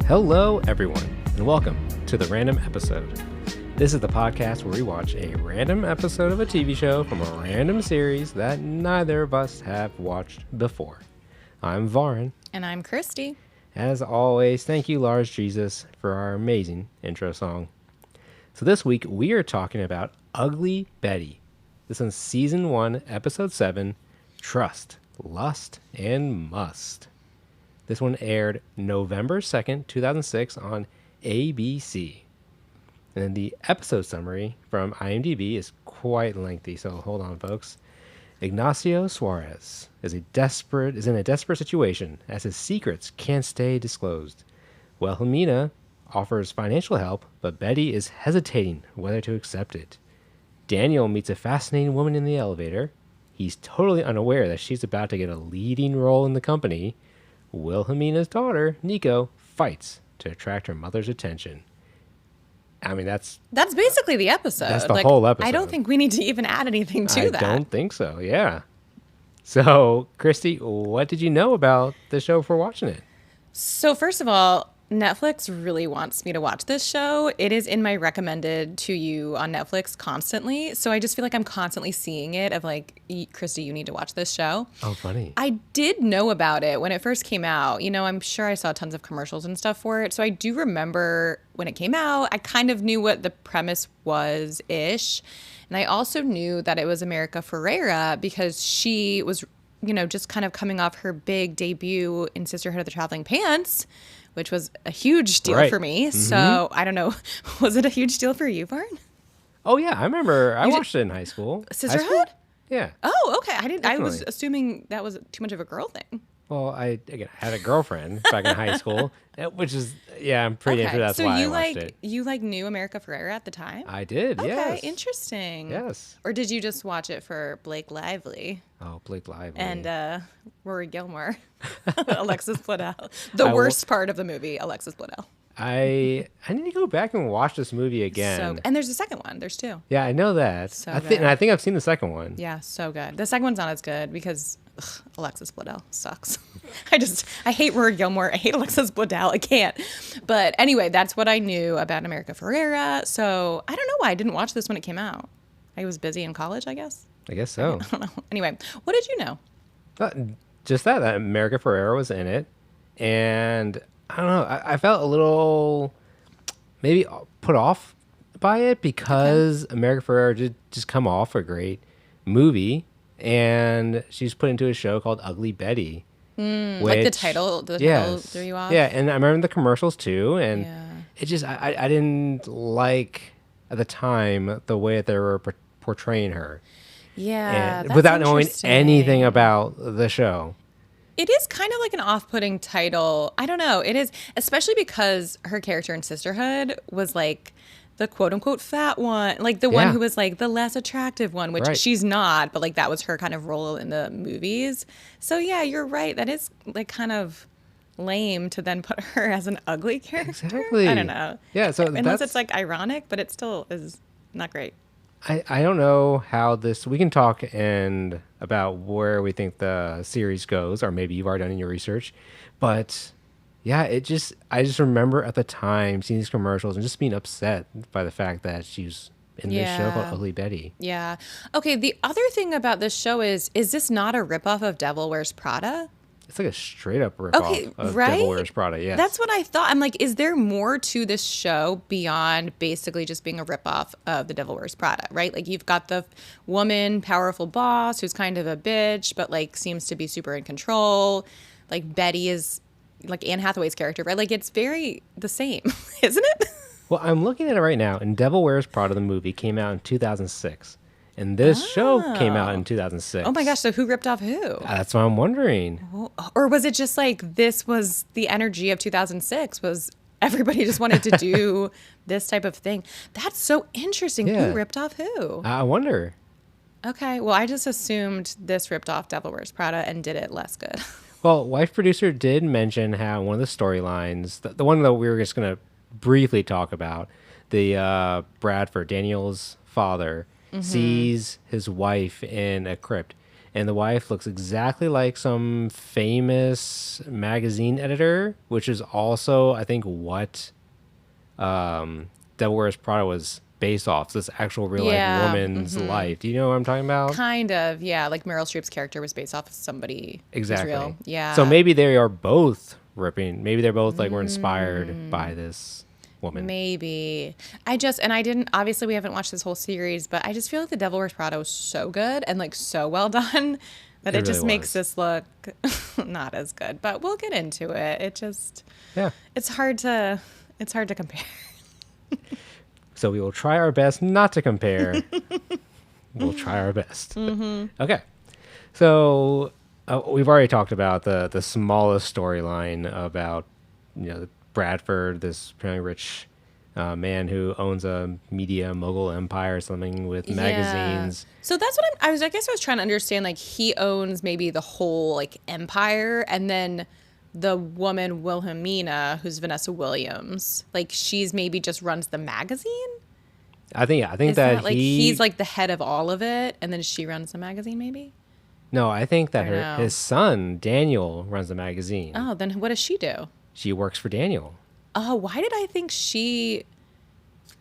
Hello, everyone, and welcome to the Random Episode. This is the podcast where we watch a random episode of a TV show from a random series that neither of us have watched before. I'm Varn. And I'm Christie. As always, thank you, Lars Jesus, for our amazing intro song. So this week, we are talking about Ugly Betty. This is Season 1, Episode 7, Trust, Lust, and Must. This one aired November 2nd, 2006 on ABC. And then the episode summary from IMDb is quite lengthy, so hold on, folks. Ignacio Suarez is in a desperate situation as his secrets can't stay disclosed. Wilhelmina offers financial help, but Betty is hesitating whether to accept it. Daniel meets a fascinating woman in the elevator. He's totally unaware that she's about to get a leading role in the company. Wilhelmina's daughter, Nico, fights to attract her mother's attention. I mean, that's basically the episode. That's the whole episode. I don't think we need to even add anything to that. I don't think so, yeah. So, Christy, what did you know about the show before watching it? So, first of all, Netflix really wants me to watch this show. It is in my recommended to you on Netflix constantly. So I just feel like I'm constantly seeing it of like, Christy, you need to watch this show. Oh, funny. I did know about it when it first came out. You know, I'm sure I saw tons of commercials and stuff for it. So I do remember when it came out, I kind of knew what the premise was-ish. And I also knew that it was America Ferrera because she was, you know, just kind of coming off her big debut in Sisterhood of the Traveling Pants, which was a huge deal for me. Mm-hmm. So I don't know. Was it a huge deal for you, Varn? Oh, yeah. I remember. I watched it in high school. Sisterhood? Yeah. Oh, okay. Definitely. I was assuming that was too much of a girl thing. Well, I had a girlfriend back in high school, which is, I'm pretty sure that's why I watched it. You kronew America Ferrera at the time? I did, yes. Okay, interesting. Yes. Or did you just watch it for Blake Lively? Oh, Blake Lively. And Rory Gilmore. Alexis Bledel. The worst part of the movie, Alexis Bledel. I need to go back and watch this movie again. And there's a second one. There's two. Yeah, I know that. I think I've seen the second one. Yeah, so good. The second one's not as good because Alexis Bledel sucks. I hate Rory Gilmore. I hate Alexis Bledel. I can't. But anyway, that's what I knew about America Ferrera. So I don't know why I didn't watch this when it came out. I was busy in college, I guess. I guess so. I don't know. Anyway, what did you know? Just that America Ferrera was in it. And I don't know. I felt a little maybe put off by it because America Ferrera did just come off a great movie, and she's put into a show called Ugly Betty. Like the title threw you off? Yeah, and I remember the commercials too, and it just, I didn't like, at the time, the way that they were portraying her. Yeah, that's without knowing anything about the show. It is kind of like an off-putting title. I don't know. It is, especially because her character in Sisterhood was like the quote-unquote fat one, like the one who was like the less attractive one, which she's not, but like that was her kind of role in the movies. So yeah, you're right. That is like kind of lame to then put her as an ugly character. Exactly. I don't know. Yeah. So unless it's like ironic, but it still is not great. I don't know how we can talk about where we think the series goes, or maybe you've already done your research, but yeah, I just remember at the time seeing these commercials and just being upset by the fact that she's in this show called Ugly Betty. Yeah. Okay. The other thing about this show is this not a ripoff of Devil Wears Prada? It's like a straight up ripoff of Devil Wears Prada, yes. That's what I thought. I'm like, is there more to this show beyond basically just being a ripoff of the Devil Wears Prada, right? Like you've got the woman, powerful boss who's kind of a bitch, but like seems to be super in control. Like Betty is like Anne Hathaway's character, right? Like it's very the same, isn't it? Well, I'm looking at it right now, and Devil Wears Prada, the movie, came out in 2006. And this show came out in 2006. Oh my gosh, so who ripped off who? That's what I'm wondering. Or was it just like this was the energy of 2006, was everybody just wanted to do this type of thing? That's so interesting. Yeah. Who ripped off who? I wonder. Okay, well, I just assumed this ripped off Devil Wears Prada and did it less good. Well, Wife Producer did mention how one of the storylines, the one that we were just going to briefly talk about, the Bradford, Daniel's father, sees his wife in a crypt. and the wife looks exactly like some famous magazine editor, which is also, I think, what Devil Wears Prada was based off. So this actual real life Yeah. woman's life. Do you know what I'm talking about? Kind of. Yeah. Like Meryl Streep's character was based off of somebody who's real. Exactly. So Yeah. maybe they are both ripping. Maybe they're both like were inspired by this woman. Maybe. And I didn't, obviously, we haven't watched this whole series, but I just feel like The Devil Wears Prada was so good and like so well done that It it just really makes was. this look not as good. But we'll get into it. Yeah. It's hard to, it's hard to compare. So we will try our best not to compare. We'll try our best. Okay. So we've already talked about the smallest storyline about Bradford, this apparently rich man who owns a media mogul empire or something with magazines. So that's what I guess I was trying to understand. Like he owns maybe the whole like empire, and then the woman Wilhelmina, who's Vanessa Williams, like she's maybe just runs the magazine. I think Is that like he's like the head of all of it, and then she runs the magazine maybe? No, I think that I don't know. his son Daniel runs the magazine. Oh, then what does she do? She works for Daniel. Oh, why did I think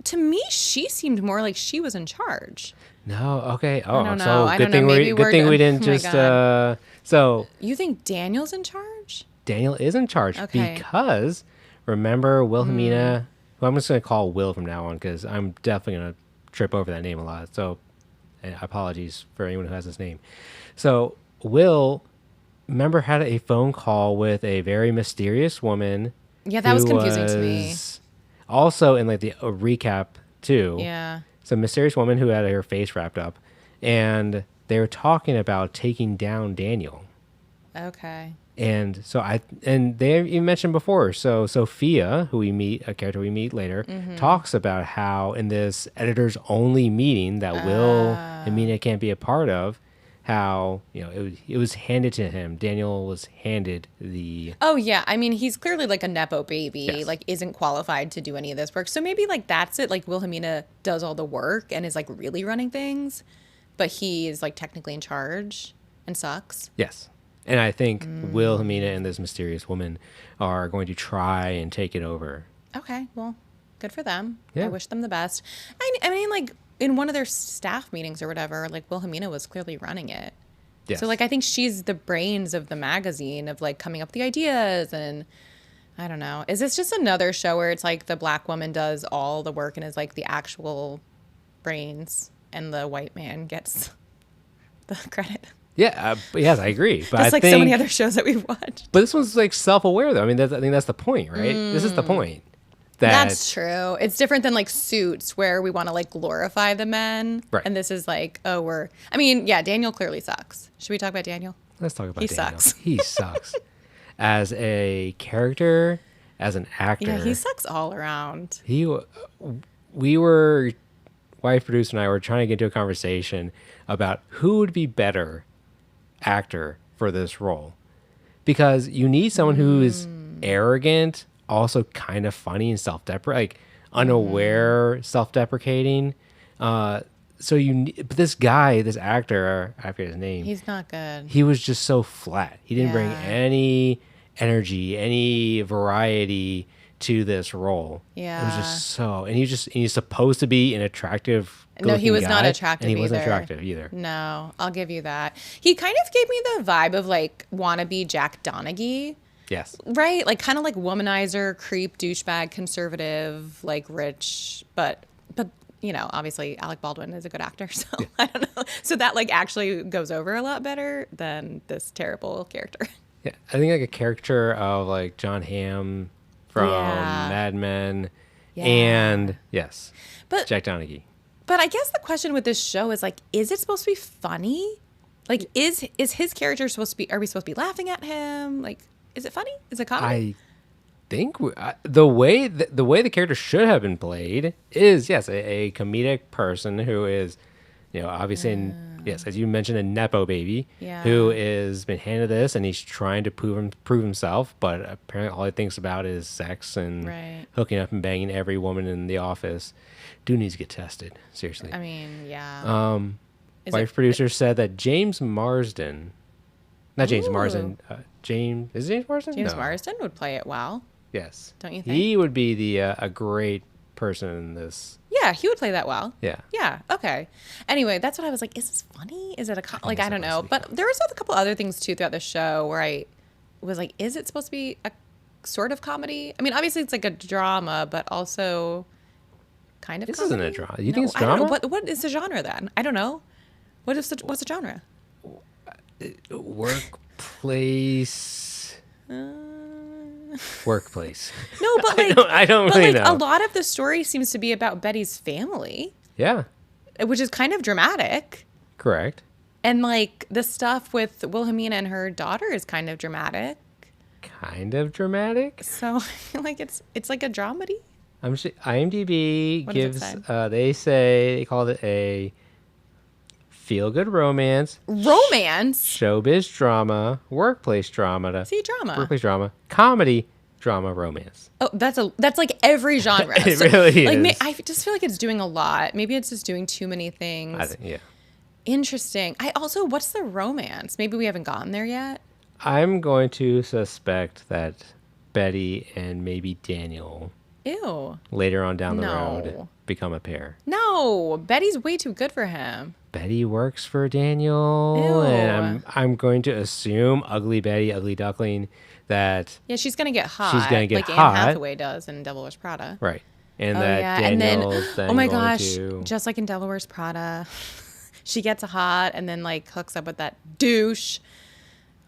to me, she seemed more like she was in charge. No, okay. Oh, I don't know. so I good don't know. thing Maybe good thing we didn't oh my just God. so You think Daniel's in charge? Daniel is in charge Okay. because remember Wilhelmina, who I'm just going to call Will from now on because I'm definitely going to trip over that name a lot. So apologies for anyone who has this name. So Will, remember, had a phone call with a very mysterious woman. Yeah, that was who confusing to me. was Also in like the recap too. Yeah. Some mysterious woman who had her face wrapped up, and they were talking about taking down Daniel. Okay. And so they even mentioned before. So Sophia, who we meet, a character we meet later, talks about how in this editors only meeting that Will and Mina can't be a part of, how it was handed to him. Daniel was handed the Oh yeah, I mean he's clearly like a nepo baby, Yes. like isn't qualified to do any of this work. So maybe like that's it. Like Wilhelmina does all the work and is like really running things, but he is like technically in charge and sucks. yes. And I think Will, Mina, and this mysterious woman are going to try and take it over. Okay, well, good for them. Yeah. I wish them the best. I mean, like in one of their staff meetings or whatever, like Wilhelmina was clearly running it. Yes. So like I think she's the brains of the magazine of like coming up with the ideas and I don't know. Is this just another show where it's like the black woman does all the work and is like the actual brains and the white man gets the credit? Yeah, yes, I agree. But Just I like think, so many other shows that we've watched. But this one's like self-aware, though. I mean, I think that's the point, right? This is the point. That's true. It's different than like Suits where we want to like glorify the men. Right. And this is like, Daniel clearly sucks. Should we talk about Daniel? Let's talk about He Daniel. sucks. He sucks as a character, as an actor. Yeah, he sucks all around. We were, wife producer and I were trying to get into a conversation about who would be better actor for this role, because you need someone who is arrogant, also kind of funny and like unaware, self-deprecating. But this guy, this actor, I forget his name. He's not good. He was just so flat. He didn't bring Yeah. any energy, any variety to this role. It was Yeah. just so, and he's supposed to be an attractive. No, he was not guy, attractive and he wasn't either. attractive either. No, I'll give you that. He kind of gave me the vibe of like wannabe Jack Donaghy, Yes. right? Like kind of like womanizer, creep, douchebag, conservative, like rich, but obviously Alec Baldwin is a good actor, so I don't know. So that like actually goes over a lot better than this terrible character. Yeah, I think like a caricature of like John Hamm from Yeah. Mad Men, Yeah. and yes, But Jack Donaghy. But I guess the question with this show is like, is it supposed to be funny? Like, is his character supposed to be? Are we supposed to be laughing at him? Like, is it funny? Is it comedy? I think the way the character should have been played is yes, a comedic person who is, obviously, yes, as you mentioned, a nepo baby Yeah. who is been handed this and he's trying to prove himself, but apparently all he thinks about is sex and Right. hooking up and banging every woman in the office. Dude needs to get tested, seriously. I mean, yeah. Is it? Wife producer said that James Marsden, not James Ooh, Marsden, James, is it James Marsden? James No. Marsden would play it well, Yes. don't you think? He would be the a great person in this. Yeah, he would play that well. Yeah. Yeah. Okay. Anyway, that's what I was like. Is this funny? Is it a I think like? it's I don't supposed to know. be But funny. there was a couple other things too throughout the show where I was like, is it supposed to be a sort of comedy? I mean, obviously it's like a drama, but also kind of This comedy. isn't a drama. You think No, it's I don't know. drama? What is the genre then? I don't know. What's the genre? Workplace. Workplace. No, but I don't but really like a know. lot of the story seems to be about Betty's family, Yeah. which is kind of dramatic. Correct. And like the stuff with Wilhelmina and her daughter is kind of dramatic. Kind of dramatic. So I feel like it's like a dramedy. IMDb What does it gives. say? They called it a feel-good romance, Romance. showbiz drama, workplace drama, See, drama. comedy, drama, romance. Oh, that's like every genre. It really like, is. I just feel like it's doing a lot. Maybe it's just doing too many I things. think, yeah. Interesting. I also, what's the romance? Maybe we haven't gotten there yet. I'm going to suspect that Betty and maybe Daniel Ew. later on down the No. road become a pair. No, Betty's way too good for him. Betty works for Daniel, Ew. and I'm going to assume ugly Betty, ugly duckling, that Yeah, she's gonna get hot. She's gonna get like hot. Anne Hathaway does in Devil Wears Prada. right, and Oh that yeah, and then Daniel's then oh my going gosh, to just like in Devil Wears Prada, she gets hot and then like hooks up with that douche.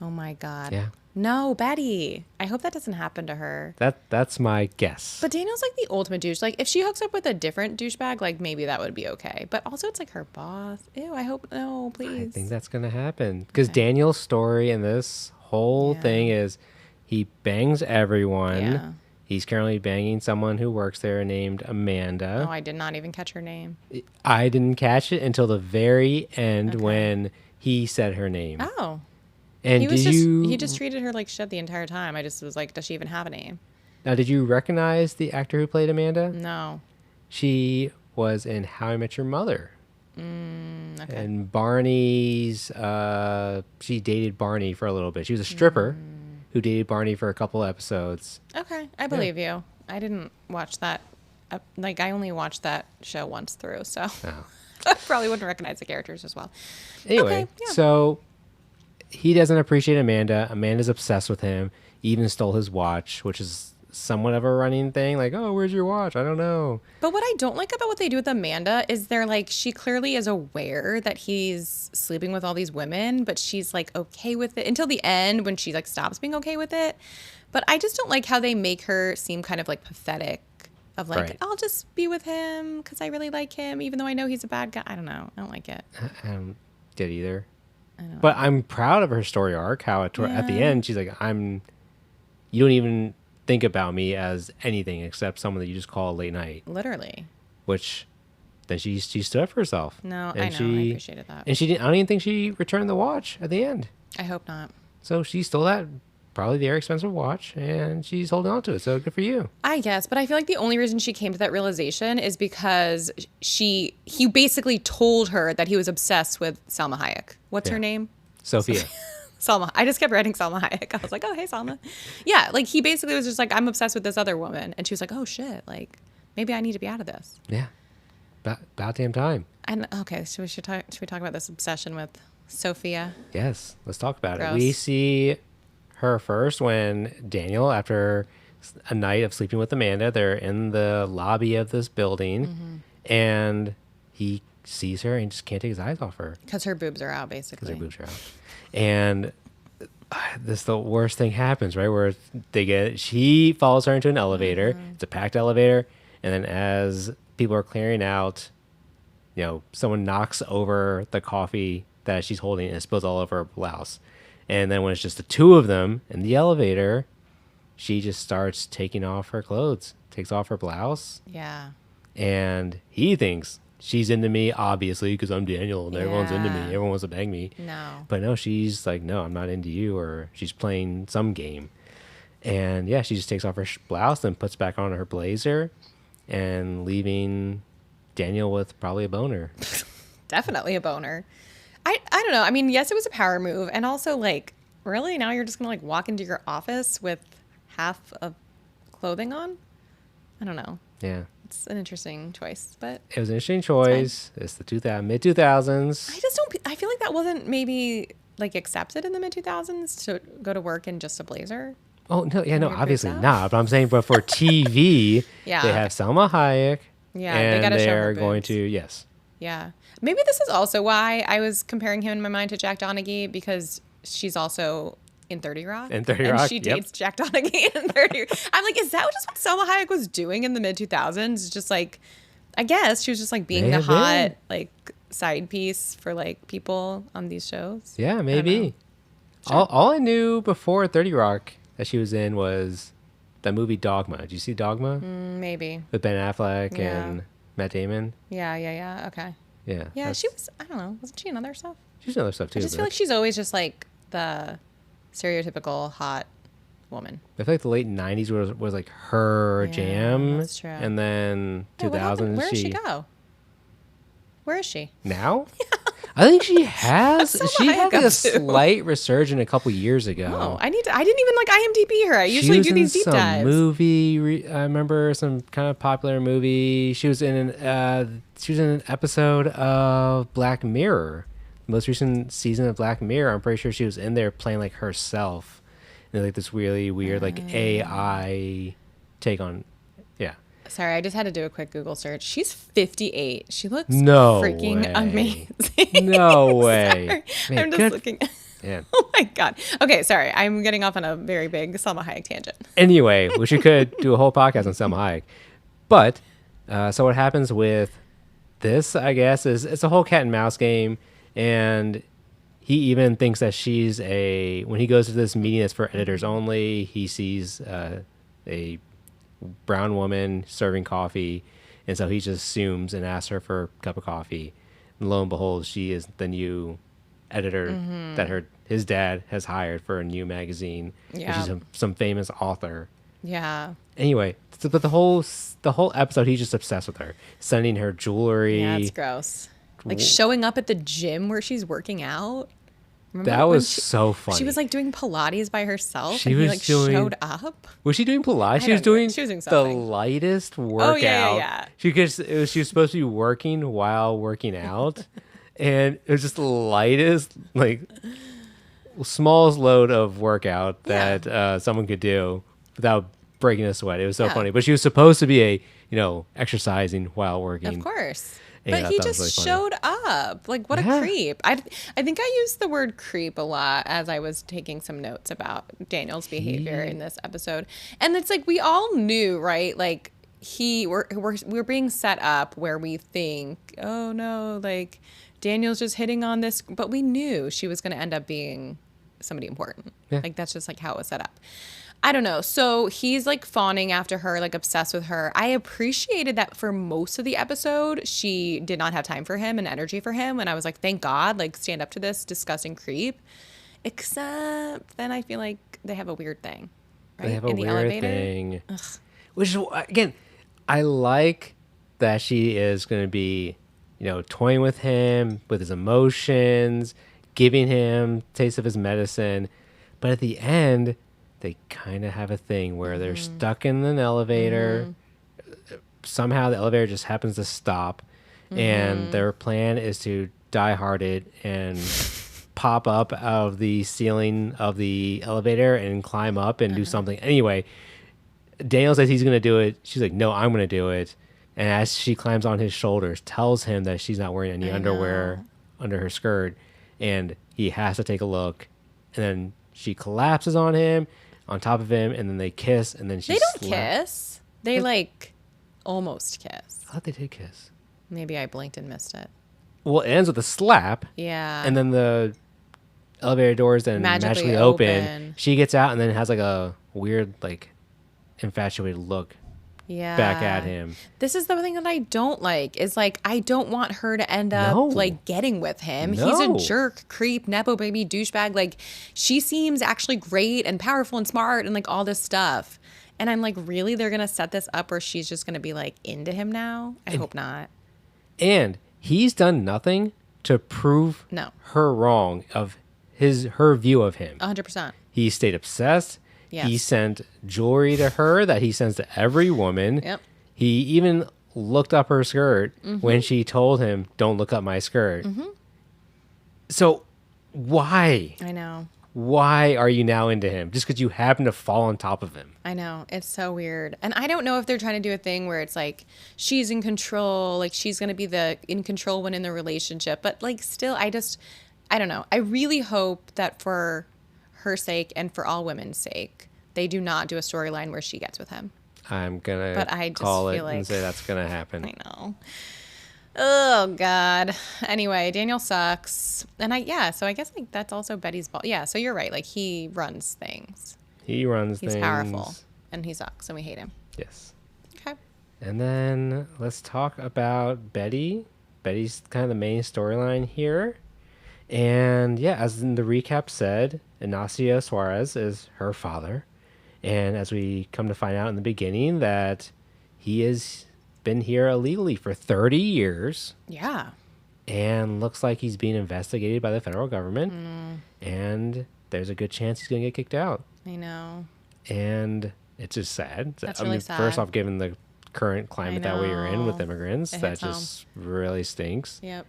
Oh my god. yeah. No, Betty. I hope that doesn't happen to her. That's my guess. But Daniel's like the ultimate douche. Like if she hooks up with a different douchebag, like maybe that would be okay. But also it's like her boss. Ew, I hope no, please. I think that's gonna happen because Daniel's story in this whole Yeah. thing is he bangs everyone. Yeah. He's currently banging someone who works there named Amanda. Oh, I did not even catch her name. I didn't catch it until the very end Okay. when he said her name. Oh. And He was did you he just treated her like shit the entire time. I just was like, does she even have a name? now did you recognize the actor who played Amanda? No. She was in How I Met Your Mother. Okay. And Barney's she dated Barney for a little bit. She was a stripper who dated Barney for a couple episodes. Okay, I believe you. I didn't watch that. Like, I only watched that show once through, so Oh. I probably wouldn't recognize the characters as well. Anyway, Okay, yeah. so he doesn't appreciate Amanda. Amanda's obsessed with him. Even stole his watch, which is somewhat of a running thing. Like, oh, where's your watch? I don't know. But what I don't like about what they do with Amanda is they're like, she clearly is aware that he's sleeping with all these women, but she's like okay with it until the end when she like stops being okay with it. But I just don't like how they make her seem kind of like pathetic. Of like, Right. I'll just be with him because I really like him, even though I know he's a bad guy. I don't know. I don't like it. I don't get either. But I'm proud of her story arc. How at the Yeah. end she's like, you don't even think about me as anything except someone that you just call late night. Literally. Which then she stood up for herself. No, And I know. I appreciated that. And she didn't. I don't even think she returned the watch at the end. I hope not. So she stole that probably very expensive watch, and she's holding on to it. So good for you. I guess, but I feel like the only reason she came to that realization is because he basically told her that he was obsessed with Salma Hayek. What's her Yeah. name? Sophia. Salma. I just kept writing Salma Hayek. I was like, oh, hey, Salma. Yeah, like he basically was just like, I'm obsessed with this other woman. And she was like, oh, shit. Like, maybe I need to be out of this. Yeah. About damn time. And okay, should we talk about this obsession with Sophia? Yes. Let's talk about it. Gross. We see her first when Daniel, after a night of sleeping with Amanda, they're in the lobby of this building, and he sees her and just can't take his eyes off her Because her boobs are out, because basically. her boobs are out. And the worst thing happens, right? Where she follows her into an elevator. It's a packed elevator. And then as people are clearing out, someone knocks over the coffee that she's holding and it spills all over her blouse. And then when it's just the two of them in the elevator, she just starts taking off her clothes, takes off her blouse. Yeah. And he thinks she's into me, obviously, because I'm Daniel and everyone's into me. Yeah. Everyone wants to bang me. No. But no, she's like, no, I'm not into you, or she's playing some game. And yeah, she just takes off her blouse, then puts back on her blazer, and leaving Daniel with probably a boner. Definitely a boner. I don't know. I mean, yes, it was a power move. And also, like, really? Now you're just going to, like, walk into your office with half of clothing on? I don't know. Yeah. It's an interesting choice, but It was an interesting choice. It's the mid 2000s. I just don't, I feel like that wasn't maybe, like, accepted in the mid 2000s to go to work in just a blazer. Oh, no. Yeah, no, Your obviously boobs out? not. But I'm saying, but for TV, Yeah, they okay. have Selma Hayek. Yeah, they and gotta show her they're going boobs. to, yes. Yeah. Maybe this is also why I was comparing him in my mind to Jack Donaghy, because she's also in 30 Rock. In 30 and Rock, she yep. dates Jack Donaghy in 30. I'm like, is that just what Selma Hayek was doing in the mid 2000s? Just like, I guess she was just like being May the have hot, been. like, side piece for like people on these shows. Yeah, I don't know. maybe. Sure. All I knew before 30 Rock that she was in was the movie Dogma. Did you see Dogma? Maybe. With Ben Affleck Yeah. and Matt Damon? Yeah. Okay. Yeah. Yeah, she was, I don't know. Wasn't she in other stuff? She's in other stuff too. I just but feel like she's always just like the stereotypical hot woman. I feel like the late 90s was like her Yeah, jam. that's true. And then Yeah, what happened? 2000s Where did she go? Where is she? Now? I think she has. Selma She had Hayek like a up to? slight resurgence a couple years ago. Oh, I didn't even like IMDb her. I She usually was do in these deep some dives. movie. I remember some kind of popular movie. She was in an episode of Black Mirror, the most recent season of Black Mirror. I'm pretty sure she was in there playing like herself, and like this really weird like AI take on. Yeah. Sorry, I just had to do a quick Google search. She's 58. She looks No freaking way. amazing. No way. Sorry. Man, I'm just good- looking. Man. Oh my God. Okay, sorry. I'm getting off on a very big Selma Hayek tangent. Anyway, wish we could do a whole podcast on Selma Hayek. But so what happens with this, I guess, is it's a whole cat and mouse game, and he even thinks that she's when he goes to this meeting that's for editors only, he sees a brown woman serving coffee, and so he just assumes and asks her for a cup of coffee. And lo and behold, she is the new editor that his dad has hired for a new magazine. And Yeah. she's some famous author. Yeah. Anyway, but the whole episode, he's just obsessed with her, sending her jewelry. Yeah, it's gross. Like showing up at the gym where she's working out. Remember That when was so funny. She was like doing Pilates by herself, She and he was like doing- showed up. Was she doing Pilates? She don't was know. doing She was doing the something. lightest workout. yeah. She was supposed to be working while working out, and it was just the lightest, like smallest load of workout that someone could do without breaking a sweat. It was so funny. But she was supposed to be exercising while working. Of course. Yeah, But he that was just really funny. showed up. Like, what Yeah. a creep. I think I used the word creep a lot as I was taking some notes about Daniel's behavior in this episode. And it's like, we all knew, right? Like, we're being set up where we think, oh no, like, Daniel's just hitting on this. But we knew she was going to end up being somebody important. Yeah. Like, that's just like how it was set up. I don't know. So he's like fawning after her, like obsessed with her. I appreciated that for most of the episode, she did not have time for him and energy for him. And I was like, thank God, like stand up to this disgusting creep. Except then I feel like they have a weird thing. Right? They have a In the weird elevator. thing. Which is, again, I like that she is going to be, toying with him, with his emotions, giving him taste of his medicine. But at the end, they kind of have a thing where they're stuck in an elevator. Somehow the elevator just happens to stop, and their plan is to die hearted and pop up out of the ceiling of the elevator and climb up and do something. Anyway, Daniel says he's going to do it. She's like, no, I'm going to do it. And as she climbs on his shoulders, tells him that she's not wearing any underwear under her skirt, and he has to take a look. And then she collapses on top of him, and then they kiss, and then she They don't kiss. They like almost kiss. I thought they did kiss. Maybe I blinked and missed it. Well, it ends with a slap, Yeah. and then the elevator doors then Magically magically open. open. She gets out, and then has like a weird, like, infatuated look yeah. back at him. This is the thing that I don't like is like I don't want her to end up No. like getting with him. He's No. a jerk, creep, nepo baby, douchebag. Like she seems actually great and powerful and smart and like all this stuff. And I'm like, really? They're gonna set this up where she's just gonna be like into him now? I hope not. And He's done nothing to prove No. her wrong of her view of him. 100%. He stayed obsessed. Yes. He sent jewelry to her that he sends to every woman. Yep. He even looked up her skirt when she told him, "Don't look up my skirt." So why? I know. Why are you now into him? Just because you happen to fall on top of him? I know. It's so weird. And I don't know if they're trying to do a thing where it's like she's in control, like she's going to be the in control one in the relationship. But like still, I don't know. I really hope that for her sake and for all women's sake, they do not do a storyline where she gets with him. I'm going But I to just call it feel and like- say that's going to happen. I know. Oh God. Anyway, Daniel sucks. And so I guess like that's also Betty's fault. Yeah, so you're right. Like he runs things. He runs He's things. powerful and he sucks and we hate him. Yes. Okay. And then let's talk about Betty. Betty's kind of the main storyline here. And yeah, as in the recap said, Ignacio Suarez is her father. And as we come to find out in the beginning that he has been here illegally for 30 years. Yeah. And looks like he's being investigated by the federal government. And there's a good chance he's going to get kicked out. I know. And it's just sad. That's really First sad. off, given the current climate that we are in with know. immigrants, It that hits just really stinks. Yep.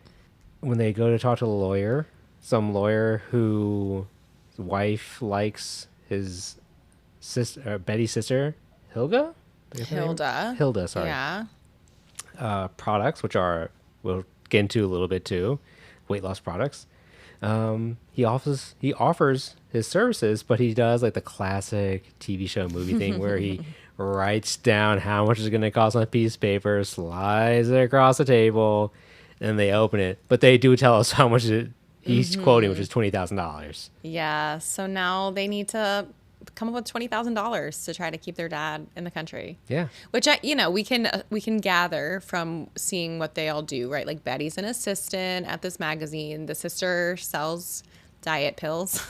When they go to talk to the lawyer, some lawyer whose wife likes his sister, Betty's sister, Hilda? Hilda, sorry. Yeah. Products, which we'll get into a little bit too, weight loss products. He offers his services, but he does like the classic TV show movie thing where he writes down how much it's going to cost on a piece of paper, slides it across the table, and they open it. But they do tell us how much he's quoting, which is $20,000. Yeah. So now they need to come up with $20,000 to try to keep their dad in the country. Yeah. Which we can gather from seeing what they all do, right? Like Betty's an assistant at this magazine. The sister sells diet pills,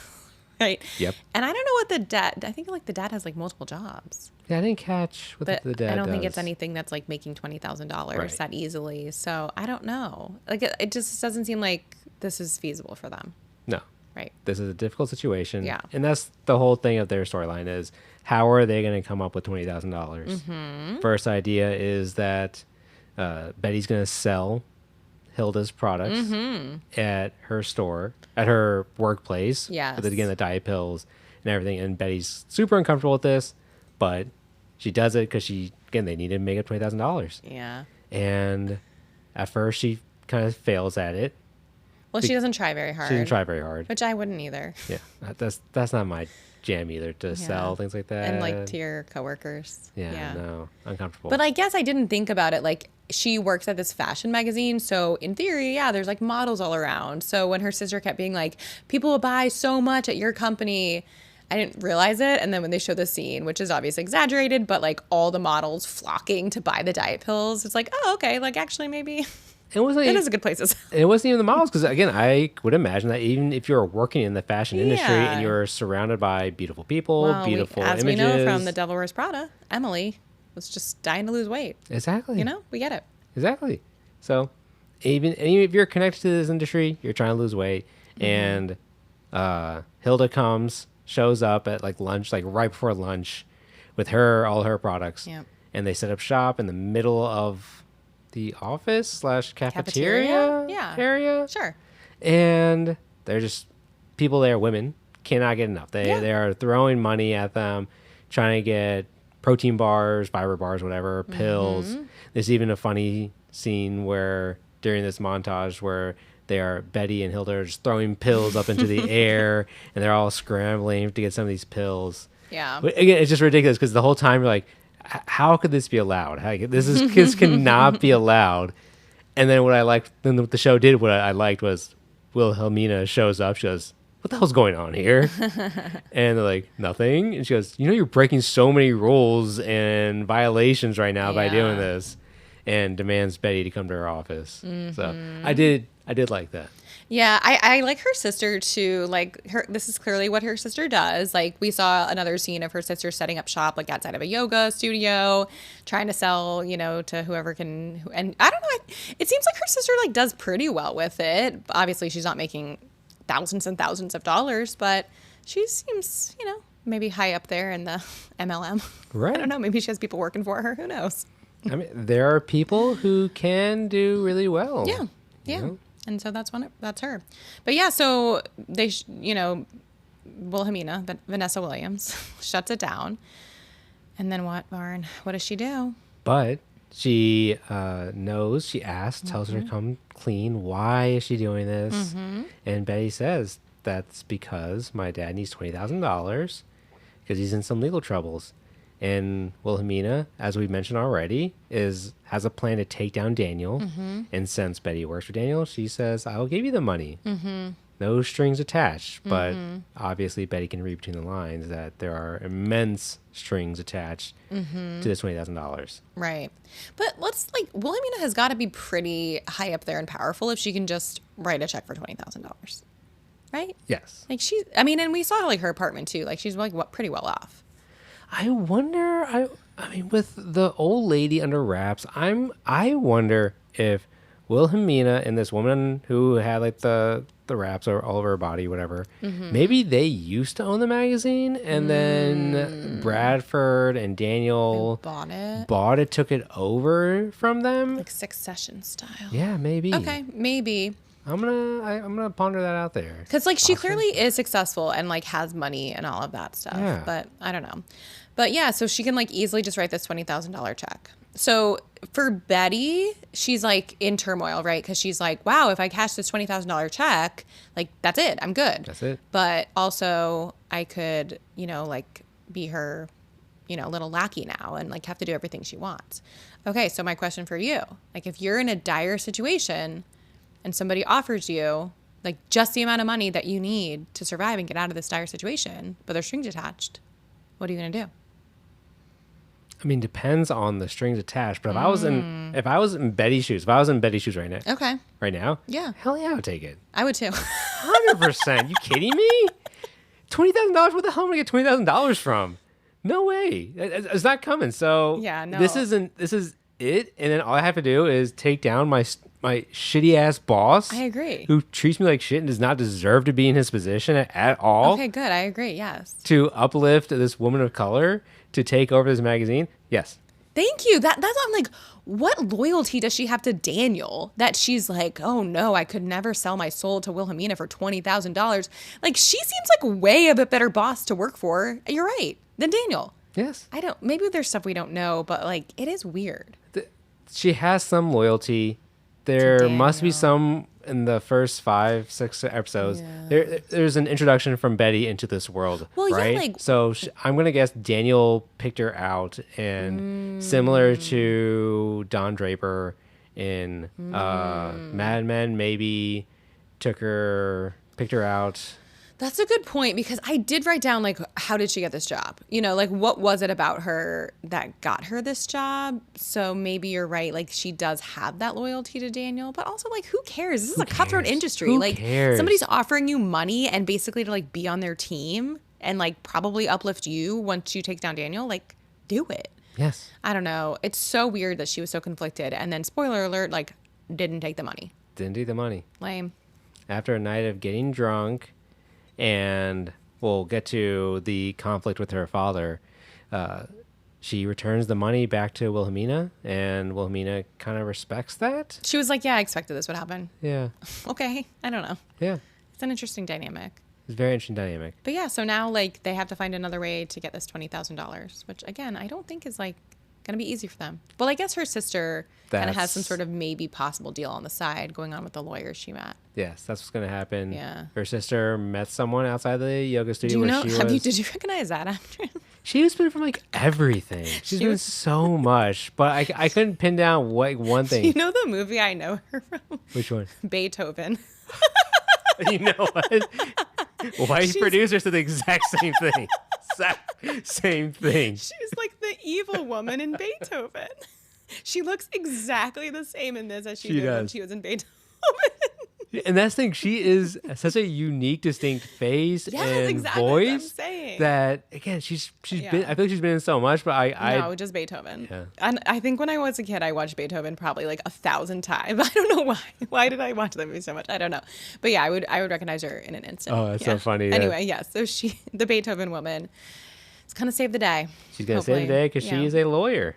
right? Yep. And I don't know what I think like the dad has like multiple jobs. Yeah, I didn't catch what But the dad I don't think does. it's anything that's like making $20,000 Right. that easily. So I don't know. Like it just doesn't seem like this is feasible for them. No. Right. This is a difficult situation. Yeah. And that's the whole thing of their storyline is how are they going to come up with $20,000? First idea is that Betty's going to sell Hilda's products at her store, at her workplace. Yes. With, again, the diet pills and everything. And Betty's super uncomfortable with this, but she does it because they need to make up $20,000. Yeah. And at first she kind of fails at it. Well, she doesn't try very hard. She didn't try very hard. Which I wouldn't either. Yeah, that's not my jam either, to sell things like that. And like to your coworkers. Yeah, no, uncomfortable. But I guess I didn't think about it. Like she works at this fashion magazine. So in theory, yeah, there's like models all around. So when her sister kept being like, people will buy so much at your company, I didn't realize it. And then when they show the scene, which is obviously exaggerated, but like all the models flocking to buy the diet pills, it's like, oh, okay. Like actually maybe it wasn't. it is a good place. It wasn't even the models, because again, I would imagine that even if you're working in the fashion industry Yeah. and you're surrounded by beautiful people, Well, beautiful as images. we know from The Devil Wears Prada, Emily was just dying to lose weight. Exactly. You know, we get it. Exactly. So even if you're connected to this industry, you're trying to lose weight, and Hilda shows up at like lunch, like right before lunch, with all her products. Yep. And they set up shop in the middle of the office / cafeteria Cafeteria? Yeah. area. Sure. And they're just people there, women, cannot get enough. They Yeah. they are throwing money at them, trying to get protein bars, fiber bars, whatever, pills. There's even a funny scene where during this montage where Betty and Hilda are just throwing pills up into the air, and they're all scrambling to get some of these pills. Yeah. But again, it's just ridiculous because the whole time you're like, how could this be allowed? This cannot be allowed. And then what the show did, what I liked was Wilhelmina shows up. She goes, what the hell's going on here? And they're like, nothing. And she goes, you're breaking so many rules and violations right now by doing Yeah. this. and demands Betty to come to her office. So I did like that. Yeah, I like her sister too. Like this is clearly what her sister does. Like we saw another scene of her sister setting up shop like outside of a yoga studio, trying to sell, to whoever can. And I don't know. It seems like her sister like does pretty well with it. Obviously, she's not making thousands and thousands of dollars, but she seems, maybe high up there in the MLM. Right. I don't know. Maybe she has people working for her. Who knows? I mean, there are people who can do really well. Yeah. you know? And so that's her. But yeah, so they, Wilhelmina, Vanessa Williams, shuts it down. And then what, Barn? What does she do? But she knows, she asks, tells her to come clean. Why is she doing this? And Betty says, that's because my dad needs $20,000 because he's in some legal troubles. And Wilhelmina, as we mentioned already, has a plan to take down Daniel. And since Betty works for Daniel, she says, I'll give you the money. No strings attached. But obviously Betty can read between the lines that there are immense strings attached to this $20,000. Right. But Wilhelmina has got to be pretty high up there and powerful if she can just write a check for $20,000. Right? Yes. And we saw her apartment too. Like she's pretty well off. I wonder, I mean, with the old lady under wraps, I wonder if Wilhelmina and this woman who had the wraps all over her body, whatever, maybe they used to own the magazine and then Bradford and Daniel bought it, took it over from them. like Succession style. Yeah, maybe. Okay, maybe. I'm gonna ponder that out there. Because she clearly is successful and has money and all of that stuff. Yeah. But I don't know. But yeah, so she can easily just write this $20,000 check. So for Betty, she's in turmoil, right? Because she's like, wow, if I cash this $20,000 check, that's it. I'm good. That's it. But also I could, be her, little lackey now and have to do everything she wants. Okay, so my question for you, if you're in a dire situation and somebody offers you just the amount of money that you need to survive and get out of this dire situation, but there's strings attached, what are you going to do? I mean, depends on the strings attached. But if I was in Betty's shoes, right now, Okay. yeah, hell yeah, I would take it. I would too. 100%. You kidding me? $20,000? Where the hell am I gonna get $20,000 from? No way. It's not coming. So Yeah, no. This is it. And then all I have to do is take down my shitty ass boss. I agree. Who treats me like shit and does not deserve to be in his position at all. Okay, good. I agree. Yes. To uplift this woman of color to take over this magazine. Yes. Thank you. That's I'm what loyalty does she have to Daniel that she's oh no, I could never sell my soul to Wilhelmina for $20,000. She seems way a bit better boss to work for. You're right. Than Daniel. Yes. Maybe there's stuff we don't know, but it is weird. She has some loyalty. There must be some in the first 5-6 episodes. Yeah. There's an introduction from Betty into this world, right? Yeah, so I'm going to guess Daniel picked her out, and similar to Don Draper in Mad Men, maybe picked her out. That's a good point because I did write down how did she get this job? What was it about her that got her this job? So maybe you're right. She does have that loyalty to Daniel, but also who cares? This is a cutthroat industry. Who cares? Somebody's offering you money and basically to be on their team and probably uplift you once you take down Daniel. Do it. Yes. I don't know. It's so weird that she was so conflicted, and then spoiler alert, didn't take the money. Didn't take the money. Lame. After a night of getting drunk. And we'll get to the conflict with her father. She returns the money back to Wilhelmina, and Wilhelmina kind of respects that. She was yeah, I expected this would happen. Yeah. Okay. I don't know. Yeah. It's an interesting dynamic. It's a very interesting dynamic. But yeah, so now they have to find another way to get this $20,000, which again, I don't think is going to be easy for them. Well, I guess her sister kind of has some sort of maybe possible deal on the side going on with the lawyers she met. Yes, that's what's going to happen. Yeah. Her sister met someone outside the yoga studio. Did you recognize that actress? She's been from everything. She's been so much, but I couldn't pin down one thing. You know the movie I know her from? Which one? Beethoven. You know what? White producers did the exact same thing. Same thing. She was the evil woman in Beethoven. She looks exactly the same in this as she She did when does. she was in Beethoven. And that's the thing, she is such a unique, distinct face Yes, and exactly. That's what I'm voice saying. that again she's been. Yeah. I feel like she's been in so much, but I No, just Beethoven. yeah. And I think when I was a kid, I watched Beethoven probably like 1,000 times. I don't know why. Why did I watch that movie so much? I don't know. But yeah, I would recognize her in an instant. Oh, that's Yeah. so funny. Anyway, yeah. So the Beethoven woman, is gonna save the day. She's gonna save the day because she is a lawyer,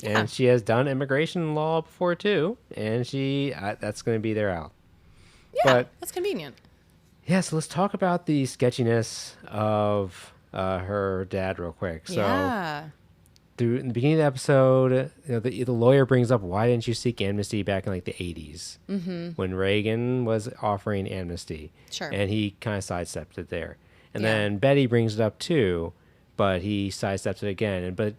Yeah. and she has done immigration law before too, and that's gonna be their out. Yeah, But that's convenient. yeah, so let's talk about the sketchiness of her dad real quick. So Yeah. through in the beginning of the episode, the lawyer brings up, why didn't you seek amnesty back in like the 80s when Reagan was offering amnesty? Sure. And he kind of sidestepped it there. And Yeah. then Betty brings it up too, but he sidesteps it again. But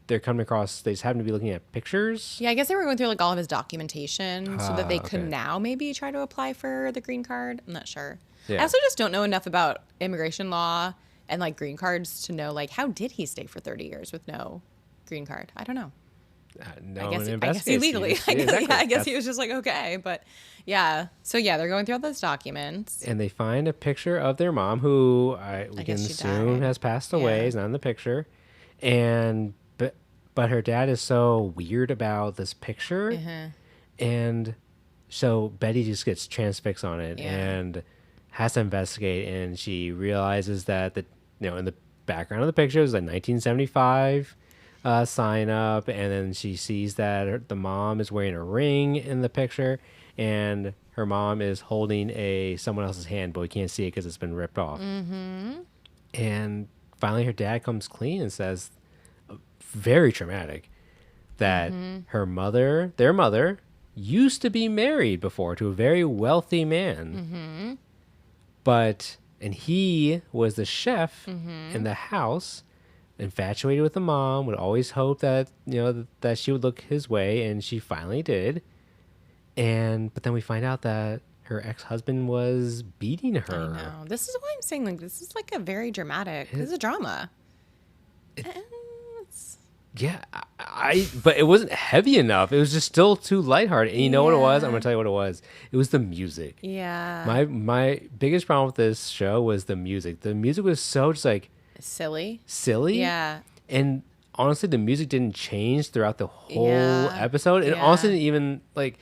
they're coming across, they just happen to be looking at pictures. Yeah, I guess they were going through like all of his documentation so that they could okay. now maybe try to apply for the green card. I'm not sure. Yeah. I also just don't know enough about immigration law and like green cards to know like how did he stay for 30 years with no green card? I don't know. No I guess one he investigates legally. these. I guess, exactly. I guess That's- he was just like okay, but yeah. So yeah, they're going through all those documents. And they find a picture of their mom, who we can guess she assume died. has passed away, Yeah. is not in the picture. And but her dad is so weird about this picture, and so Betty just gets transfixed on it Yeah. and has to investigate. And she realizes that in the background of the picture is a 1975 sign up, and then she sees that the mom is wearing a ring in the picture, and her mom is holding someone else's hand, but we can't see it because it's been ripped off. And finally, her dad comes clean and says, very traumatic, that their mother, used to be married before to a very wealthy man, and he was the chef in the house, infatuated with the mom, would always hope that that she would look his way, and she finally did. But then we find out that her ex-husband was beating her. I know. This is why I'm saying like this is like a very dramatic. This is a drama. Yeah, but it wasn't heavy enough. It was just still too lighthearted. And you know what it was? I'm gonna tell you what it was. It was the music. Yeah. My biggest problem with this show was the music. The music was so just like Silly. silly. And honestly, the music didn't change throughout the whole Yeah. episode. And Yeah. honestly, didn't even like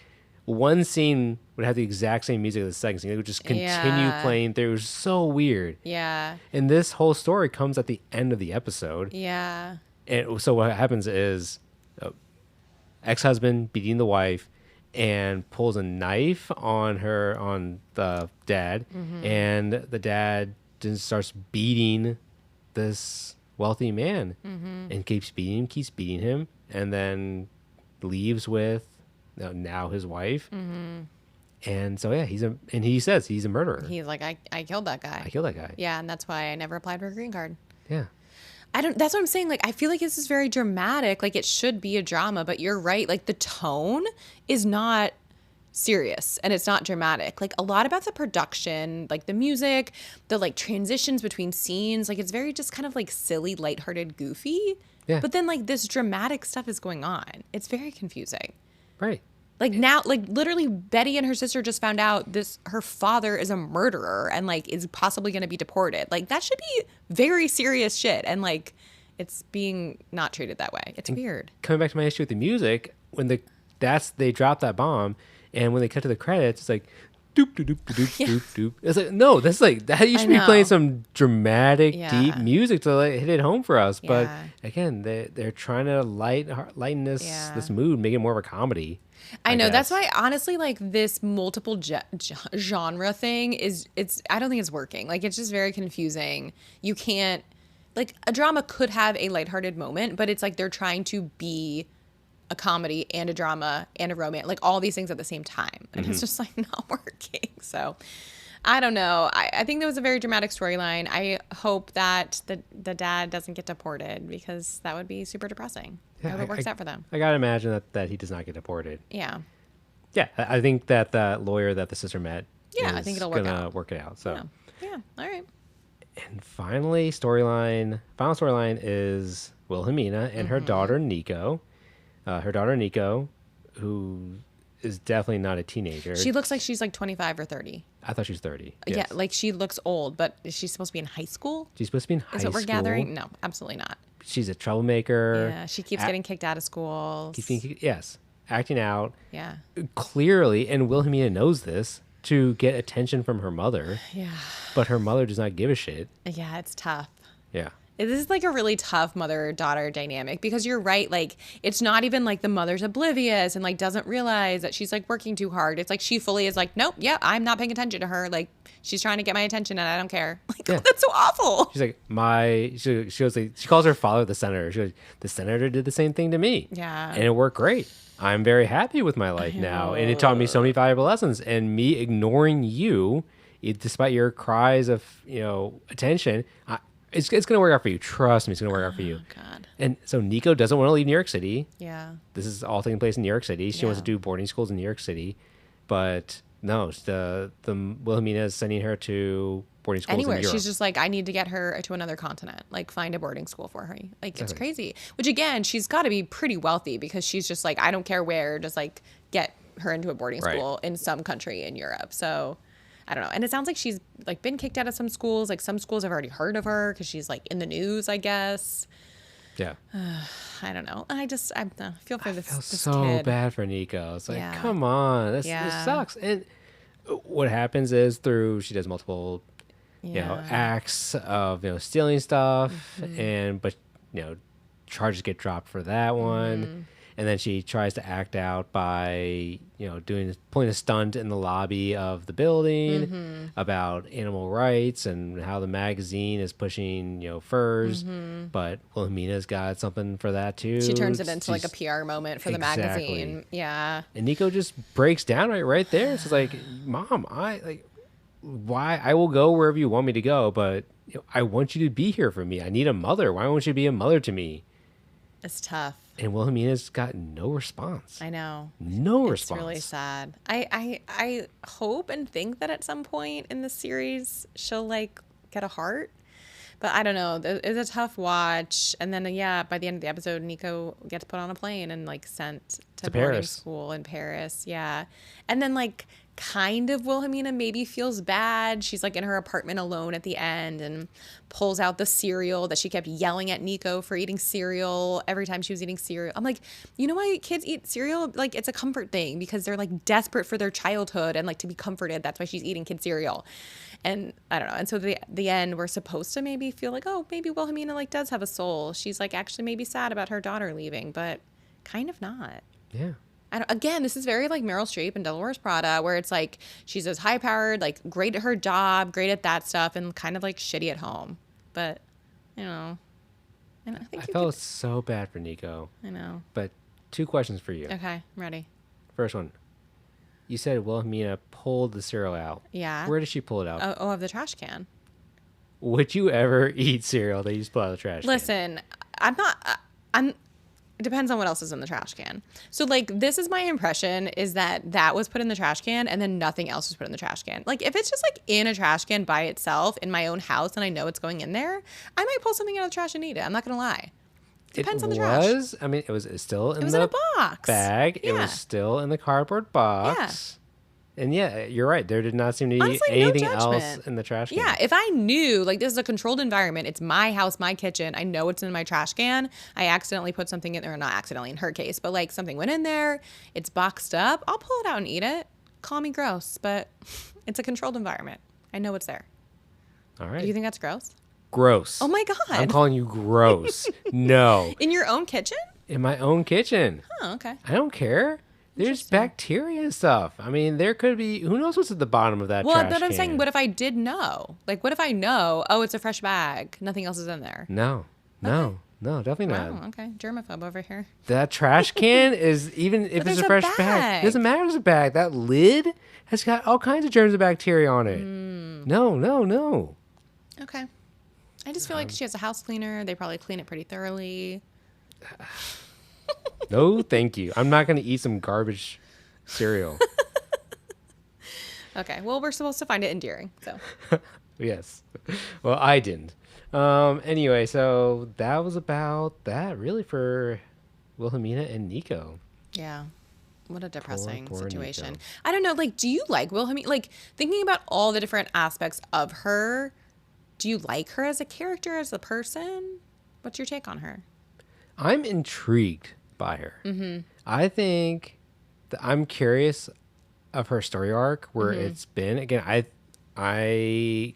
one scene would have the exact same music as the second scene. It would just continue Yeah. playing through. It was so weird. Yeah. And this whole story comes at the end of the episode. Yeah. And so what happens is ex-husband beating the wife and pulls a knife on the dad, and the dad just starts beating this wealthy man and keeps beating him, and then leaves with now his wife. And so yeah, he says he's a murderer. He's like, I killed that guy. I killed that guy. Yeah, and that's why I never applied for a green card. Yeah. That's what I'm saying. Like, I feel like this is very dramatic. Like, it should be a drama, but you're right. Like, the tone is not serious and it's not dramatic. Like, a lot about the production, like the music, the like transitions between scenes, like, it's very just kind of like silly, lighthearted, goofy. Yeah. But then, like, this dramatic stuff is going on. It's very confusing. Right. Like now, like literally Betty and her sister just found out her father is a murderer and like is possibly going to be deported. Like that should be very serious shit. And like it's being not treated that way. It's weird. Coming back to my issue with the music, when they drop that bomb, and when they cut to the credits, it's like doop doop doop doop doop doop. It's like no, that's like that. You should be playing some dramatic, deep music to like hit it home for us. But Yeah. again, they're trying to lighten this mood, make it more of a comedy. I know. That's guess. why, honestly, like this multiple genre thing I don't think it's working. Like, it's just very confusing. You can't, like, a drama could have a lighthearted moment, but it's like they're trying to be a comedy and a drama and a romance, like all these things at the same time. And it's just like not working. So I don't know. I think that was a very dramatic storyline. I hope that the dad doesn't get deported because that would be super depressing. I hope it works out for them. I gotta imagine that he does not get deported. Yeah. Yeah, I think that the lawyer that the sister met, I think it'll work gonna out. work it out. So, Yeah. All right. and final storyline is Wilhelmina and her daughter Nico. her daughter Nico, who is definitely not a teenager. She looks like she's like 25 or 30. I thought she was 30. Yeah, Yes. like she looks old, but is she supposed to be in high school? She's supposed to be in high Is school. what we're gathering? No, absolutely not. She's a troublemaker. Yeah, she keeps getting kicked out of school. Yes, acting out Yeah. clearly, and Wilhelmina knows this, to get attention from her mother. Yeah. But her mother does not give a shit. Yeah, it's tough. Yeah. This is like a really tough mother-daughter dynamic because you're right. Like, it's not even like the mother's oblivious and like doesn't realize that she's like working too hard. It's like she fully is like, nope, yeah, I'm not paying attention to her. Like, she's trying to get my attention and I don't care. Like, Yeah. that's so awful. She's like, she goes like, she calls her father the senator. She goes, the senator did the same thing to me. Yeah. And it worked great. I'm very happy with my life now. And it taught me so many valuable lessons. And me ignoring you, despite your cries of, attention, it's going to work out for you. Trust me, it's going to work out for you. Oh, God. And so Nico doesn't want to leave New York City. Yeah. This is all taking place in New York City. She wants Yeah. to do boarding schools in New York City. But no, the Wilhelmina is sending her to boarding schools Anywhere. in Europe. She's just like, I need to get her to another continent. Like, find a boarding school for her. Like, it's Exactly. crazy. Which, again, she's got to be pretty wealthy because she's just like, I don't care where, just like get her into a boarding Right. school in some country in Europe. So, I don't know. And it sounds like she's like been kicked out of some schools. Like, some schools have already heard of her because she's like in the news, I guess. Yeah. I don't know. I feel for this, I feel this so kid. bad for Nico. It's like, Yeah. come on, this Yeah. sucks. And what happens is she does multiple, acts of stealing stuff, Mm-hmm. but charges get dropped for that one, Mm-hmm. and then she tries to act out by pulling a stunt in the lobby of the building Mm-hmm. about animal rights and how the magazine is pushing furs, but Wilhelmina's got something for that too. Mm-hmm. She turns it into like a She's- PR moment for the Exactly. magazine. Yeah. And Nico just breaks down right there. It's like, Mom, why I will go wherever you want me to go, but I want you to be here for me. I need a mother. Why won't you be a mother to me? It's tough. And Wilhelmina's got no response. I know. No It's response. really sad. I hope and think that at some point in the series she'll like get a heart. But I don't know. It's a tough watch. And then by the end of the episode, Nico gets put on a plane and like sent to boarding Paris. school in Paris. Yeah. And then like kind of Wilhelmina maybe feels bad. She's like in her apartment alone at the end and pulls out the cereal that she kept yelling at Nico for eating cereal every time she was eating cereal. I'm like, you know why kids eat cereal? Like, it's a comfort thing because they're like desperate for their childhood and like to be comforted. That's why she's eating kid cereal. And I don't know. And so the end, we're supposed to maybe feel like, oh, maybe Wilhelmina like does have a soul. She's like actually maybe sad about her daughter leaving, but kind of not. Yeah. Again, this is very like Meryl Streep and Wears Prada, where it's like she's this high powered, like great at her job, great at that stuff, and kind of like shitty at home. But, and I think I you felt so bad for Nico. I know. But 2 questions for you. Okay, I'm ready. First one. You said Wilhelmina pulled the cereal out. Yeah. Where did she pull it out? Oh, of the trash can. Would you ever eat cereal that you just pull out of the trash can? Listen, I'm. It depends on what else is in the trash can. So, like, this is my impression is that was put in the trash can and then nothing else was put in the trash can. Like, if it's just, like, in a trash can by itself in my own house and I know it's going in there, I might pull something out of the trash and eat it. I'm not going to lie. Depends on the trash. It was still in It was the in a box. bag. It Yeah. was still in the cardboard box. And yeah, you're right. There did not seem to be Honestly, no anything else judgment. in the trash can. Yeah, if I knew, like, this is a controlled environment, it's my house, my kitchen, I know it's in my trash can, I accidentally put something in there, or not accidentally in her case, but like something went in there, it's boxed up, I'll pull it out and eat it. Call me gross, but it's a controlled environment. I know it's there. All Do right. you think that's gross? Gross. Oh my I'm God. calling you gross. No. In your own kitchen? In my own kitchen. Oh, okay. I don't care. There's Interesting. bacteria and stuff. I mean, there could be, who knows what's at the bottom of that Well, trash but I'm can. saying, what if I did know? Like, what if I know, oh, it's a fresh bag, nothing else is in there? No, definitely not. Wow, okay. Germaphobe over here. That trash can is, even if it's there's a a fresh bag, bag. it doesn't matter if it's a bag. That lid has got all kinds of germs and bacteria on it. No. Okay. I just feel like she has a house cleaner. They probably clean it pretty thoroughly. No, thank you. I'm not going to eat some garbage cereal. Okay. Well, we're supposed to find it endearing. So, Yes. Well, I didn't. Anyway, so that was about that really for Wilhelmina and Nico. Yeah. What a depressing Poor situation. Nico. I don't know. Like, do you like Wilhelmina? Like, thinking about all the different aspects of her, do you like her as a character, as a person? What's your take on her? I'm intrigued by her. Mm-hmm. I think that I'm curious of her story arc, where it's been. Again, I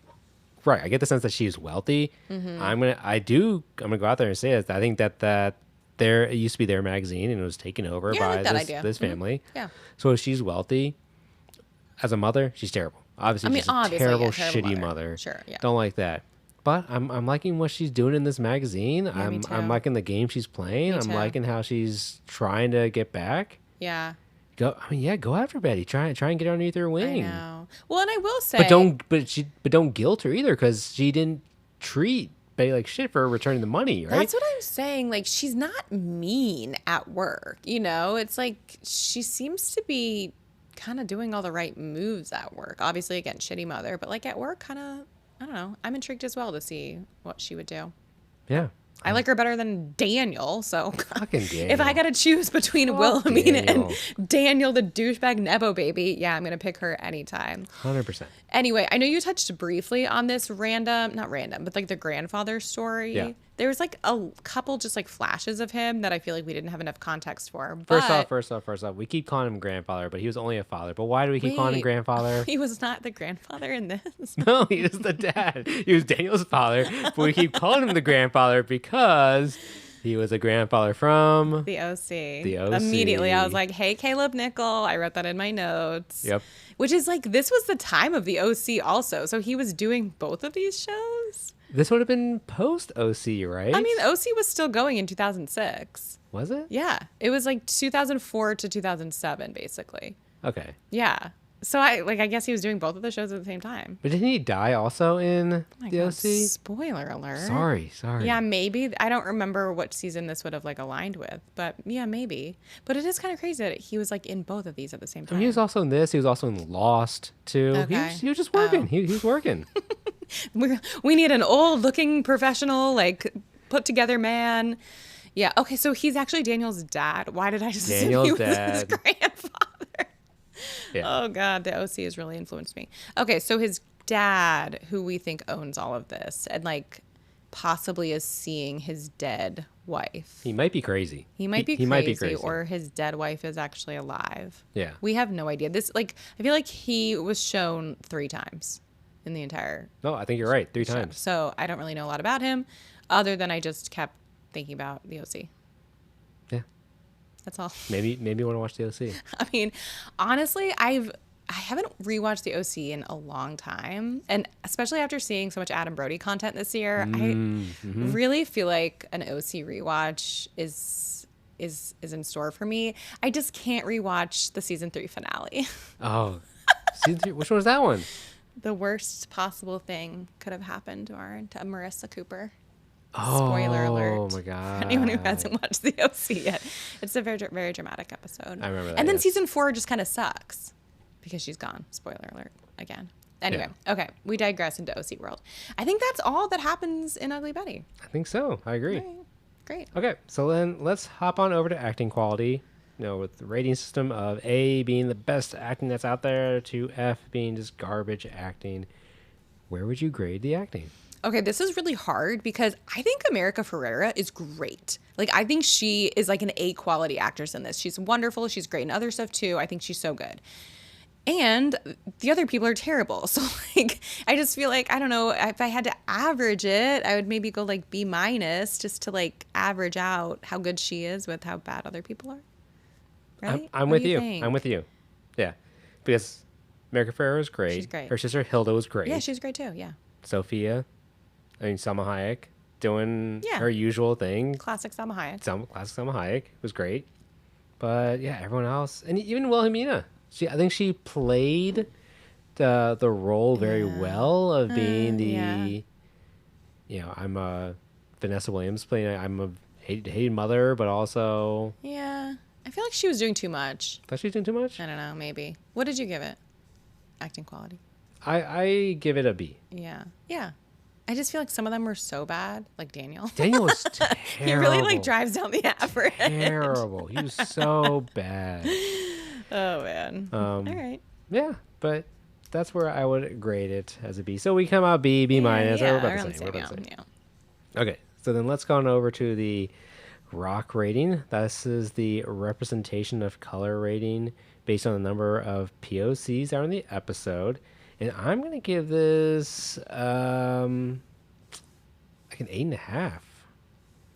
right. I get the sense that she's wealthy. I'm gonna go out there and say it. I think that it used to be their magazine and it was taken over Yeah, I by like that idea. this family. Yeah. So she's wealthy. As a mother, she's terrible. Obviously, she's a terrible, shitty mother. Sure, yeah. Don't like that. But I'm liking what she's doing in this magazine. Yeah, me I'm too. liking the game she's playing. I'm too. liking how she's trying to get back. Yeah. Go after Betty. Try and get underneath her wing. I know. Well, and I will say, But don't guilt her either, because she didn't treat Betty like shit for returning the money, right? that's what I'm saying. Like, she's not mean at work. It's like she seems to be kind of doing all the right moves at work. Obviously, again, shitty mother, but like at work, kind of, I don't know. I'm intrigued as well to see what she would do. Yeah. I like her better than Daniel, so Fucking Daniel. if I got to choose between Fuck Wilhelmina Daniel. and Daniel, the douchebag Nebo baby, yeah, I'm going to pick her anytime. 100%. Anyway, I know you touched briefly on this not random, but like the grandfather story. Yeah. There was like a couple just like flashes of him that I feel like we didn't have enough context for. But First off, we keep calling him grandfather, but he was only a father. But why do we keep calling him Wait. grandfather? He was not the grandfather in this. No, he was the dad. He was Daniel's father, but we keep calling him the grandfather because he was a grandfather from The OC. The OC. Immediately, I was like, hey, Caleb Nickel. I wrote that in my notes. Yep. Which is like, this was the time of the OC also. So he was doing both of these shows? This would have been post OC, right? I mean, OC was still going in 2006. Was it? Yeah. It was like 2004 to 2007, basically. Okay. Yeah. So I guess he was doing both of the shows at the same time. But didn't he die also in Oh my the God, OC? spoiler alert. Sorry. Yeah, maybe. I don't remember what season this would have like aligned with, but yeah, maybe. But it is kind of crazy that he was like in both of these at the same I time. mean, he was also in this. He was also in Lost too. Okay. He was just working. Oh. He was working. We need an old looking professional, like put together man. Yeah. Okay. So he's actually Daniel's dad. Why did I just assume Daniel's he was his dad. grandfather? Yeah. Oh God, the OC has really influenced me. Okay, so his dad, who we think owns all of this, and like possibly is seeing his dead wife. He might be crazy. He might be crazy, or his dead wife is actually alive. Yeah. We have no idea. This, like, I feel like he was shown 3 times in the entire No, I think you're right. 3 show. times. So I don't really know a lot about him, other than I just kept thinking about the OC. Yeah. That's all. Maybe you want to watch the OC. I mean, honestly, I haven't rewatched the OC in a long time, and especially after seeing so much Adam Brody content this year, I really feel like an OC rewatch is in store for me. I just can't rewatch the season 3 finale. Oh, season 3. Which one was that one? The worst possible thing could have happened to Marissa Cooper. Oh, Spoiler alert. Oh my god. For anyone who hasn't watched the OC yet, it's a very, very dramatic episode. I remember that. And then yes. season 4 just kind of sucks because she's gone. Spoiler alert again. Anyway, okay, we digress into OC world. I think that's all that happens in Ugly Betty. I think so. I agree. All right, great. Okay, so then let's hop on over to acting quality. With the rating system of A being the best acting that's out there to F being just garbage acting. Where would you grade the acting? Okay, this is really hard because I think America Ferrera is great. Like, I think she is like an A quality actress in this. She's wonderful. She's great in other stuff too. I think she's so good. And the other people are terrible. So, like, I just feel like, I don't know, if I had to average it, I would maybe go like B- just to like average out how good she is with how bad other people are. Right? I'm What with do you. think? I'm with you. Yeah. Because America Ferrera is great. She's great. Her sister Hilda was great. Yeah, she's great too. Yeah. Sophia, Salma Hayek, doing Yeah. her usual thing. Classic Salma Hayek. Classic Salma Hayek was great. But yeah, everyone else, and even Wilhelmina, I think she played the role very well of being the, yeah. I'm a Vanessa Williams playing. I'm a hated mother, but also Yeah. I feel like she was doing too much. thought she was doing too much. I don't know, maybe. What did you give it? Acting quality. I give it a B. Yeah. Yeah. I just feel like some of them were so bad, like Daniel. Daniel was He really terrible. like drives down the average. Terrible. He was so bad. Oh man. All right. Yeah, but that's where I would grade it as a B. So we come out B, B minus. Yeah, We're about around the the same. We're same, about the same. yeah. Okay, so then let's go on over to the rock rating. This is the representation of color rating based on the number of POCs that are in the episode. And I'm going to give this like an 8.5.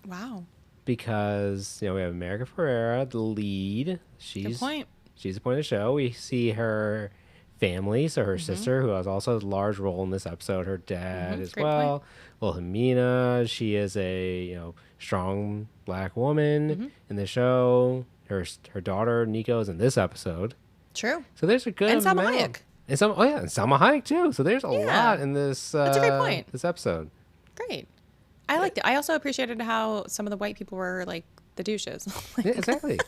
Wow. Because, we have America Ferrera, the lead. Good She's point. the point of the show. We see her family, so her sister, who has also a large role in this episode, her dad as Great well. point. Wilhelmina, she is a strong black woman in the show. Her daughter Nico is in this episode, True. so there's a good And Salma amount. Hayek. And Salma Hayek too. So there's a lot in this. That's a great point. This episode. Great. I liked it. I also appreciated how some of the white people were like the douches. Yeah, exactly.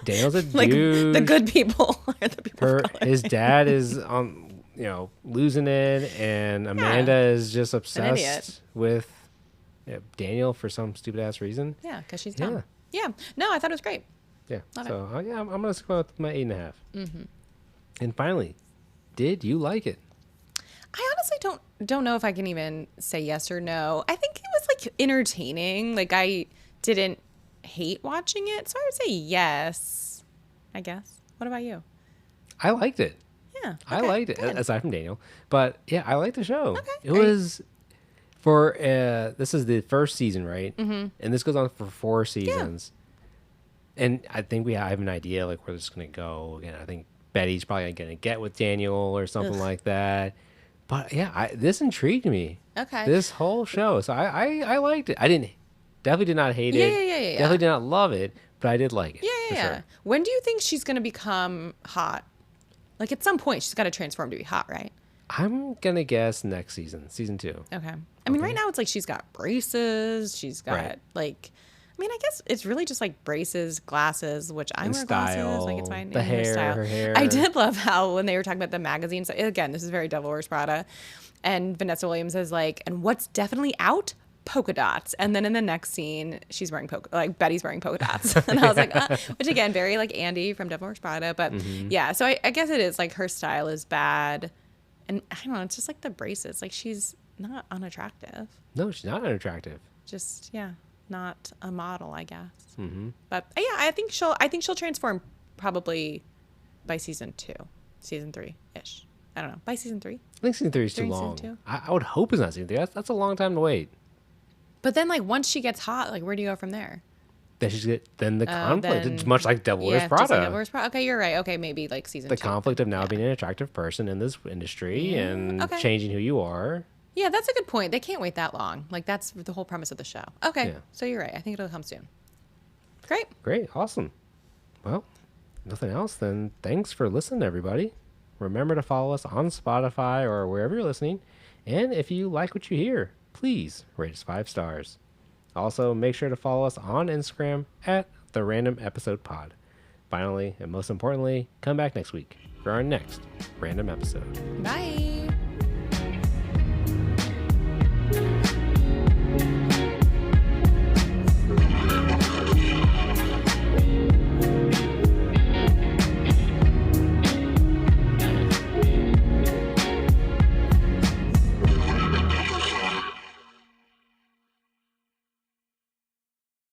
Daniel's a Like dude. the good people are the people of color. His dad is losing it, and Amanda is just idiot. obsessed with Daniel for some stupid ass reason. Yeah, because she's dumb. Yeah. No, I thought it was great. Yeah. Love so I'm gonna go with my 8.5. And finally, did you like it? I honestly don't know if I can even say yes or no. I think it was like entertaining. Like I didn't hate watching it, so I would say yes, I guess. What about you? I liked it. Yeah. I okay, liked it, good. aside from Daniel. But yeah, I liked the show. Okay, It great. was for this is the first season, right? Mm-hmm. And this goes on for 4 seasons. And I think I have an idea like where this is gonna go. Again, I think Betty's probably gonna get with Daniel or something like that. But yeah, this intrigued me. Okay. This whole show, so I liked it. I definitely did not hate Yeah, it. yeah. Definitely did not love it, but I did like it. Yeah. for sure. When do you think she's gonna become hot? Like at some point, she's got to transform to be hot, right? I'm gonna guess next season 2. Okay. I mean, right now it's like she's got braces. She's got Right. like, I mean, I guess it's really just like braces, glasses, which I And wear glasses. style, Like it's fine. the and hair, her hair. I did love how when they were talking about the magazines. Again, this is very Devil Wears Prada, and Vanessa Williams is like, and what's definitely out? Polka dots. And then in the next scene, she's wearing Betty's wearing polka dots. And I was like, which again, very like Andy from Devil Wears Prada. But yeah, so I guess it is like her style is bad. And I don't know, it's just like the braces. Like she's not unattractive. No, she's not unattractive. Just, yeah, not a model, I guess. Mm-hmm. But yeah, I think she'll transform probably by season 3-ish. I don't know. By season 3. I think season 3 is too During season long. 2? I would hope it's not season 3. That's a long time to wait. But then like once she gets hot, like where do you go from there? Then the conflict. then- It's much like Devil Wears just like Prada. Devil Wears Prada. Okay, you're right. Okay, maybe like season The 2. conflict of now being an attractive person in this industry and okay. changing who you are. Yeah, that's a good point. They can't wait that long. Like that's the whole premise of the show. Okay, Yeah. so you're right. I think it'll come soon. Great. Great. Awesome. Well, nothing else then. Thanks for listening, everybody. Remember to follow us on Spotify or wherever you're listening. And if you like what you hear, please rate us 5 stars. Also, make sure to follow us on Instagram at The Random Episode Pod. Finally, and most importantly, come back next week for our next random episode. Bye.